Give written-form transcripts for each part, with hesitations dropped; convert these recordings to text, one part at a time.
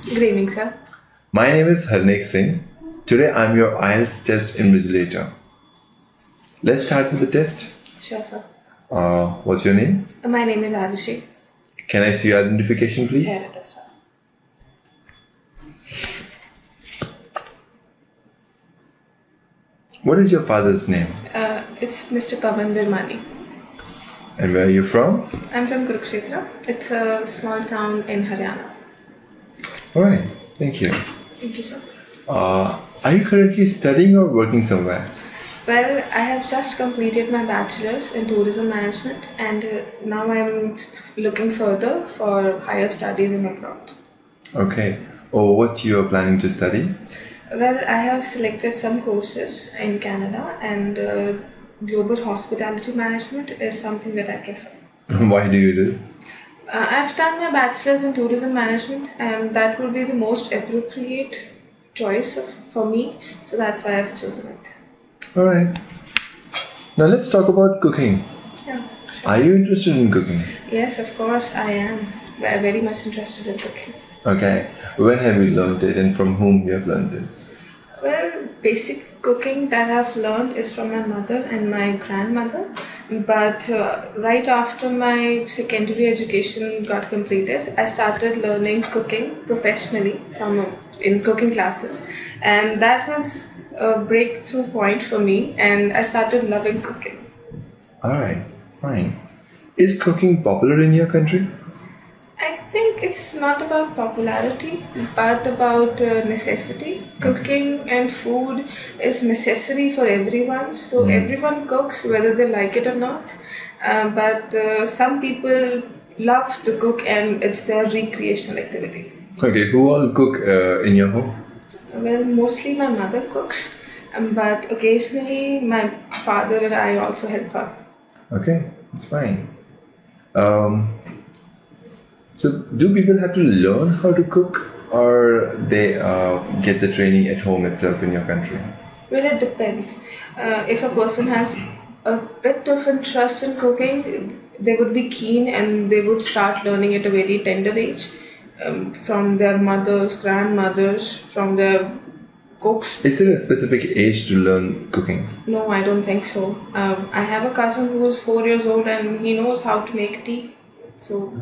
Good evening, sir. My name is Harnik Singh. Today I'm your IELTS test invigilator. Let's start with the test. Sure, sir. What's your name? My name is Arushi. Can I see your identification, Here please? it is, sir. What is your father's name? It's Mr. Pavan Birmani. And where are you from? I'm from Kurukshetra. It's a small town in Haryana. Alright, thank you. Thank you, sir. Are you currently studying or working somewhere? Well, I have just completed my bachelor's in tourism management and now I'm looking further for higher studies in abroad. Okay. Or what you are planning to study? Well, I have selected some courses in Canada and global hospitality management is something that I prefer. Why do you do? I've done my bachelor's in tourism management, and that would be the most appropriate choice for me. So that's why I've chosen it. Alright. Now let's talk about cooking. Yeah. Are you interested in cooking? Yes, of course I am. Very much interested in cooking. Okay. When have you learned it and from whom you have learned this? Well, basic cooking that I've learned is from my mother and my grandmother. But right after my secondary education got completed, I started learning cooking professionally in cooking classes, and that was a breakthrough point for me. And I started loving cooking. Alright, fine. Is cooking popular in your country? I think it's not about popularity, but about necessity. Cooking and food is necessary for everyone, so everyone cooks whether they like it or not. But some people love to cook and it's their recreational activity. Okay, who all cook in your home? Well, mostly my mother cooks, but occasionally my father and I also help her. Okay, it's fine. So, do people have to learn how to cook or they get the training at home itself in your country? Well, it depends. If a person has a bit of interest in cooking, they would be keen and they would start learning at a very tender age from their mothers, grandmothers, from their cooks. Is there a specific age to learn cooking? No, I don't think so. I have a cousin who is 4 years old and he knows how to make tea. So,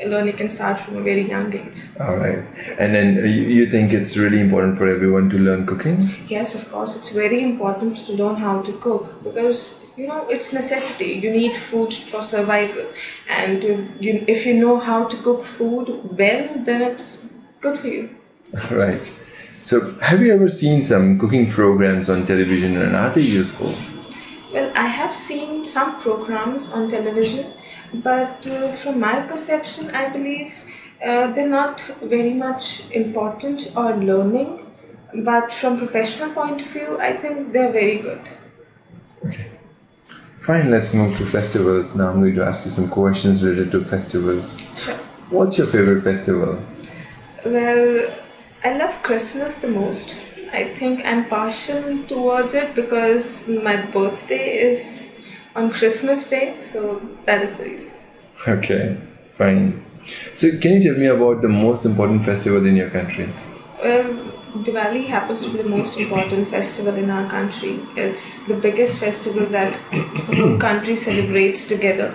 learning can start from a very young age. Alright. And then you think it's really important for everyone to learn cooking? Yes, of course, it's very important to learn how to cook because it's necessity. You need food for survival, and if you know how to cook food well, then it's good for you. Right. So, have you ever seen some cooking programs on television and are they useful? Well, I have seen some programs on television, but from my perception, I believe they're not very much important or learning. But from professional point of view, I think they're very good. Okay. Fine, let's move to festivals. Now I'm going to ask you some questions related to festivals. Sure. What's your favorite festival? Well, I love Christmas the most. I think I'm partial towards it because my birthday is on Christmas Day, so that is the reason. Okay, fine. So can you tell me about the most important festival in your country? Well, Diwali happens to be the most important festival in our country. It's the biggest festival that the whole country celebrates together,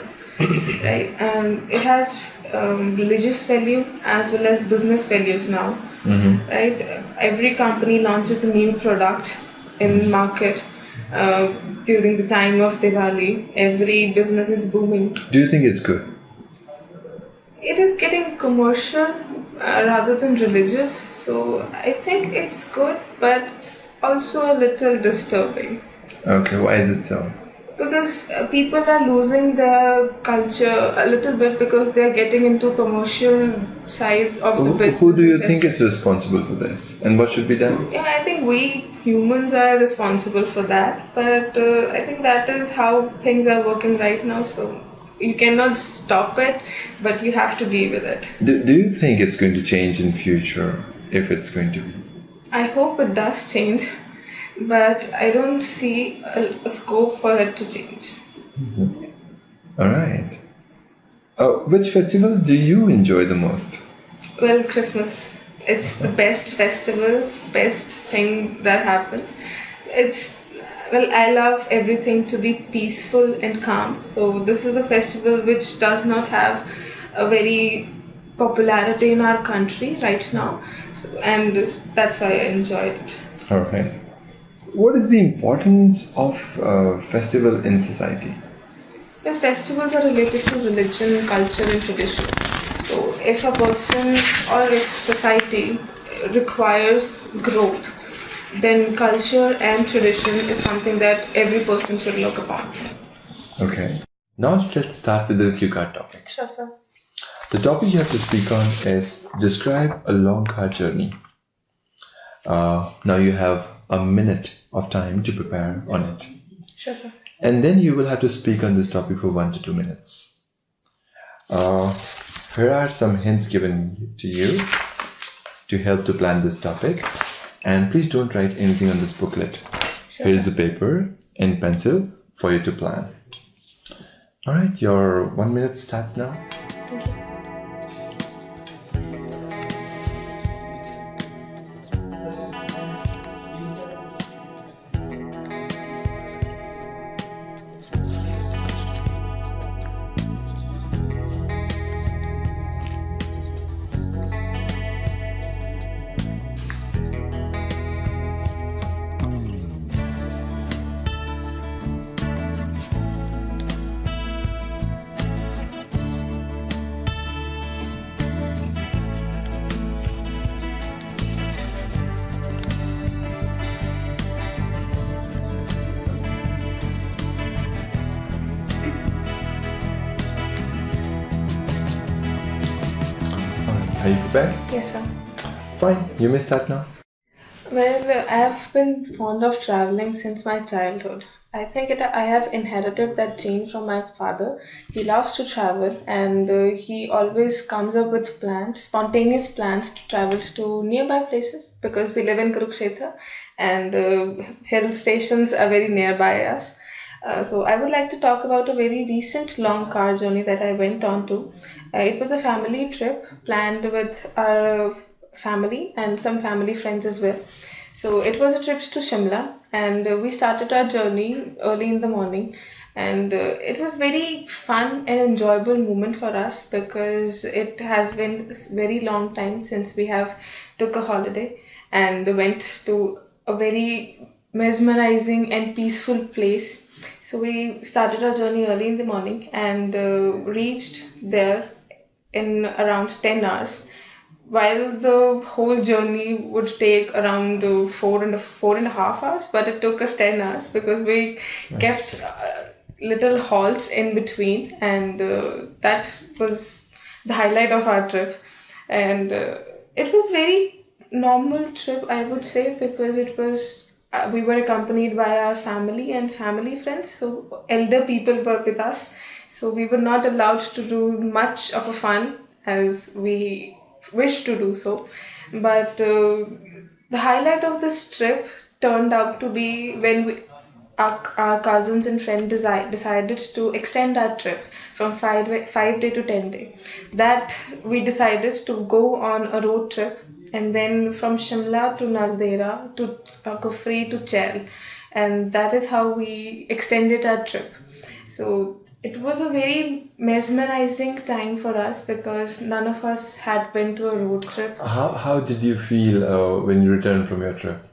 right? And it has religious value as well as business values now, right? Every company launches a new product in market during the time of Diwali. Every business is booming. Do you think it's good? It is getting commercial rather than religious, so I think it's good, but also a little disturbing. Okay, why is it so? Because people are losing their culture a little bit because they're getting into commercial sides of the business. Who do you think is responsible for this and what should be done? Yeah, I think we humans are responsible for that, but I think that is how things are working right now, so you cannot stop it, but you have to be with it. Do you think it's going to change in future, if it's going to be? I hope it does change, but I don't see a scope for it to change. All right. Which festivals do you enjoy the most? Well, Christmas it's the best festival, best thing that happens. It's well, I love everything to be peaceful and calm. So this is a festival which does not have a very popularity in our country right now. So, and that's why I enjoyed it. All right. What is the importance of festival in society? The festivals are related to religion, culture, and tradition. So, if a person or if society requires growth, then culture and tradition is something that every person should look upon. Okay. Now let's start with the cue card topic. Sure, sir. The topic you have to speak on is describe a long car journey. Now you have a minute of time to prepare on it. Sure, sir. And then you will have to speak on this topic for 1 to 2 minutes. Here are some hints given to you to help to plan this topic. And please don't write anything on this booklet. Sure, Here is a paper and pencil for you to plan. Alright, your 1 minute starts now. Thank you. Are you prepared? Yes, sir. Fine, you may start now. Well, I've been fond of traveling since my childhood. I think I have inherited that gene from my father. He loves to travel and he always comes up with plans, spontaneous plans to travel to nearby places because we live in Kurukshetra and hill stations are very nearby us. So I would like to talk about a very recent long car journey that I went on to. It was a family trip planned with our family and some family friends as well. So it was a trip to Shimla and we started our journey early in the morning and it was very fun and enjoyable moment for us because it has been a very long time since we have took a holiday and went to a very mesmerizing and peaceful place. So we started our journey early in the morning and reached there in around 10 hours. While the whole journey would take around 4.5 hours, but it took us 10 hours because we kept little halts in between, and that was the highlight of our trip. And it was very normal trip, I would say, because it was we were accompanied by our family and family friends, so elder people were with us, so we were not allowed to do much of a fun as we wish to do so. But the highlight of this trip turned out to be when our cousins and friends decided to extend our trip from 5 day to 10 day. That we decided to go on a road trip and then from Shimla to Naldera to Kufri to Chel, and that is how we extended our trip. So it was a very mesmerizing time for us because none of us had been to a road trip. How did you feel when you returned from your trip?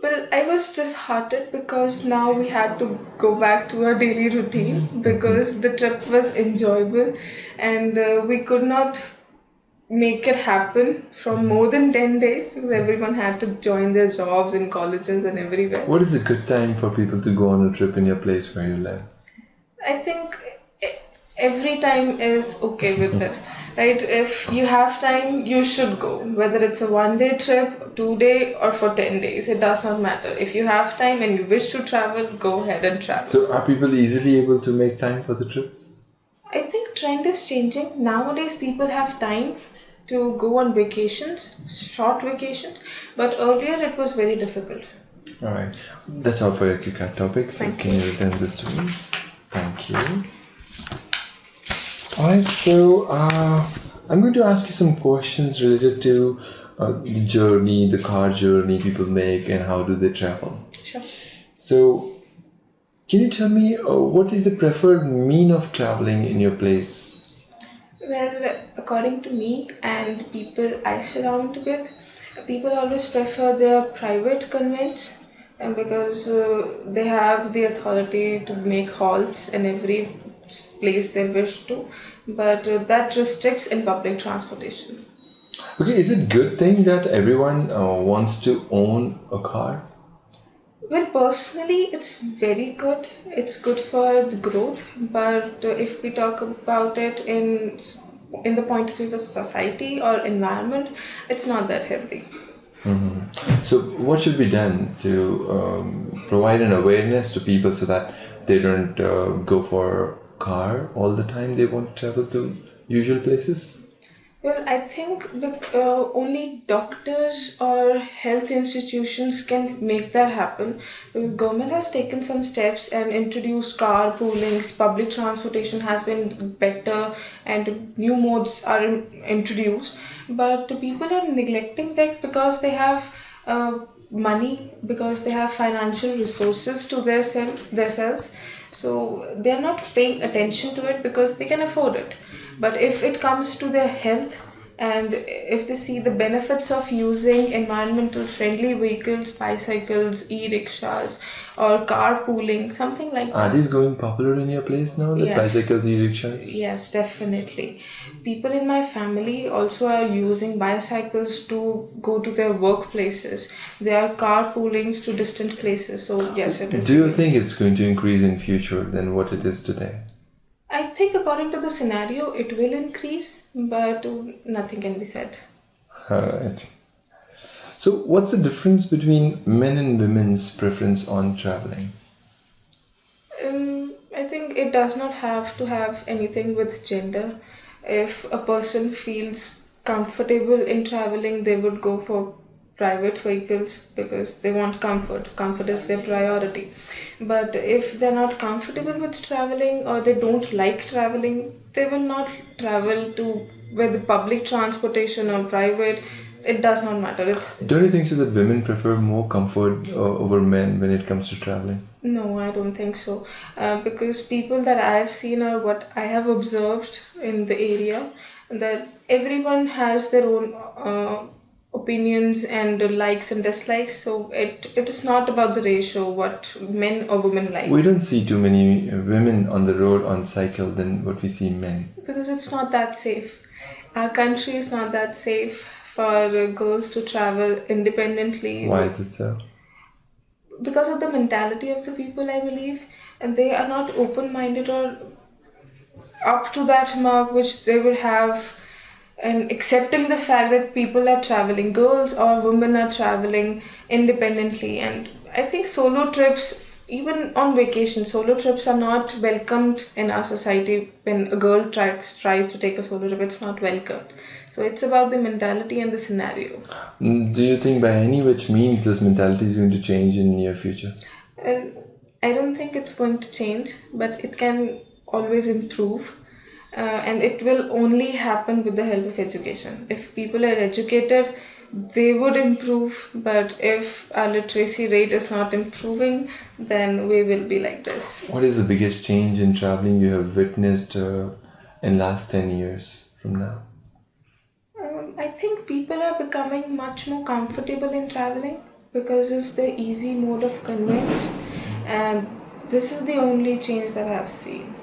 Well, I was disheartened because now we had to go back to our daily routine because the trip was enjoyable and we could not make it happen from more than 10 days because everyone had to join their jobs in colleges and everywhere. What is a good time for people to go on a trip in your place where you live? I think every time is okay with it, right? If you have time, you should go. Whether it's a 1 day trip, 2 day, or for 10 days, it does not matter. If you have time and you wish to travel, go ahead and travel. So are people easily able to make time for the trips? I think trend is changing. Nowadays, people have time to go on vacations, short vacations, but earlier it was very difficult. Alright, that's all for your QCAT topics. So Thank can you return this to me? Thank you. Alright, so I'm going to ask you some questions related to the journey, the car journey people make, and how do they travel. Sure. So, can you tell me what is the preferred mean of traveling in your place? Well, according to me and people I surround with, people always prefer their private conveyance, and because they have the authority to make halts in every place they wish to, but that restricts in public transportation. Okay, is it good thing that everyone wants to own a car? Well, personally, it's very good. It's good for the growth, but if we talk about it in the point of view of society or environment, it's not that healthy. So, what should be done to provide an awareness to people so that they don't go for car all the time? They want to travel to usual places. Well, I think only doctors or health institutions can make that happen. Government has taken some steps and introduced carpoolings. Public transportation has been better, and new modes are introduced. But people are neglecting that because they have money, because they have financial resources to themselves. So they are not paying attention to it because they can afford it. But if it comes to their health, and if they see the benefits of using environmental friendly vehicles, bicycles, e-rickshaws, or carpooling, something like Are that. these going popular in your place now? The Yes. bicycles, e-rickshaws? Yes, definitely. People in my family also are using bicycles to go to their workplaces. They are carpooling to distant places. So yes, it is. Do you think it's going to increase in future than what it is today? I think according to the scenario, it will increase, but nothing can be said. Alright. So, what's the difference between men and women's preference on traveling? I think it does not have to have anything with gender. If a person feels comfortable in traveling, they would go for private vehicles because they want comfort. Comfort is their priority. But if they're not comfortable with traveling or they don't like traveling, they will not travel to whether public transportation or private. It does not matter. It's Don't you think so that women prefer more comfort over men when it comes to traveling? No, I don't think so. Because people that I have seen or what I have observed in the area, that everyone has their own opinions and likes and dislikes. So it is not about the ratio what men or women like. We don't see too many women on the road on cycle than what we see men. Because it's not that safe. Our country is not that safe for girls to travel independently. Why is it so? Because of the mentality of the people, I believe, and they are not open-minded or up to that mark which they would have, and accepting the fact that people are traveling, girls or women are traveling independently. And I think solo trips, even on vacation, solo trips are not welcomed in our society. When a girl tries to take a solo trip, it's not welcomed. So it's about the mentality and the scenario. Do you think by any which means this mentality is going to change in the near future? I don't think it's going to change, but it can always improve. And it will only happen with the help of education. If people are educated, they would improve. But if our literacy rate is not improving, then we will be like this. What is the biggest change in traveling you have witnessed in last 10 years from now? I think people are becoming much more comfortable in traveling because of the easy mode of conveyance, and this is the only change that I've seen.